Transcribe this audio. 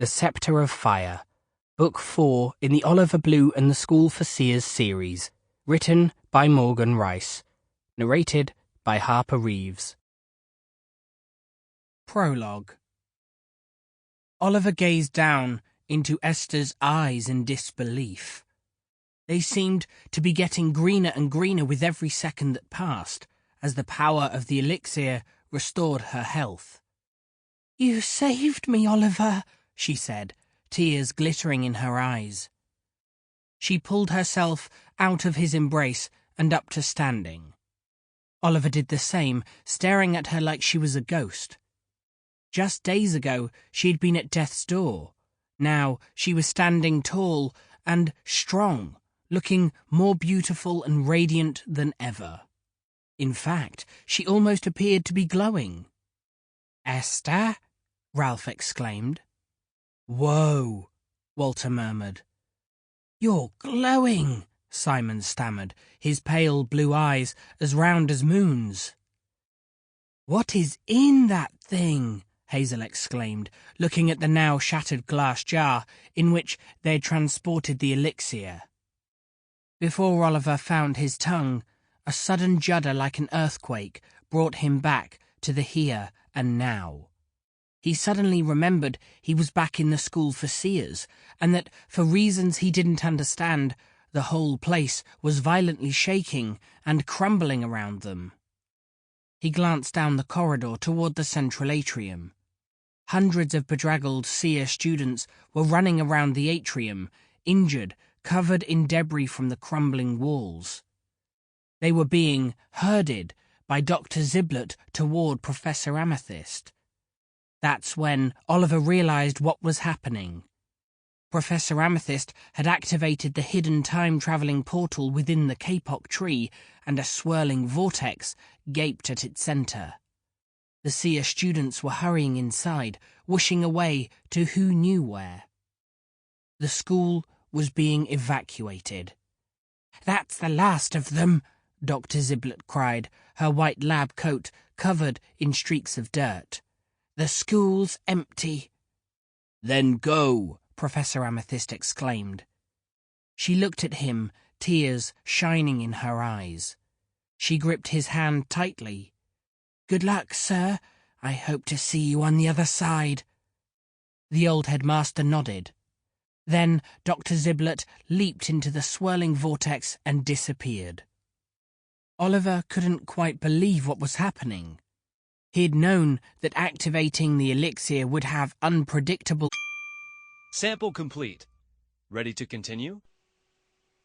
The Scepter of Fire, Book 4 in the Oliver Blue and the School for Seers series, written by Morgan Rice, narrated by Harper Reeves. Prologue. Oliver gazed down into Esther's eyes in disbelief. They seemed to be getting greener and greener with every second that passed, as the power of the elixir restored her health. "You saved me, Oliver," she said, tears glittering in her eyes. She pulled herself out of his embrace and up to standing. Oliver did the same, staring at her like she was a ghost. Just days ago, she had been at death's door. Now she was standing tall and strong, looking more beautiful and radiant than ever. In fact, she almost appeared to be glowing. "Esther?" Ralph exclaimed. "Whoa," Walter murmured. "You're glowing," Simon stammered, his pale blue eyes as round as moons. "What is in that thing?" Hazel exclaimed, looking at the now shattered glass jar in which they had transported the elixir. Before Oliver found his tongue, a sudden judder like an earthquake brought him back to the here and now. He suddenly remembered he was back in the school for seers, and that, for reasons he didn't understand, the whole place was violently shaking and crumbling around them. He glanced down the corridor toward the central atrium. Hundreds of bedraggled seer students were running around the atrium, injured, covered in debris from the crumbling walls. They were being herded by Dr. Ziblet toward Professor Amethyst. That's when Oliver realized what was happening. Professor Amethyst had activated the hidden time-traveling portal within the kapok tree, and a swirling vortex gaped at its center. The seer students were hurrying inside, whooshing away to who knew where. The school was being evacuated. "That's the last of them," Dr. Ziblet cried, her white lab coat covered in streaks of dirt. "The school's empty." "Then go," Professor Amethyst exclaimed. She looked at him, tears shining in her eyes. She gripped his hand tightly. "Good luck, sir. I hope to see you on the other side." The old headmaster nodded. Then Dr. Ziblet leaped into the swirling vortex and disappeared. Oliver couldn't quite believe what was happening. He'd known that activating the elixir would have unpredictable... Sample complete. Ready to continue?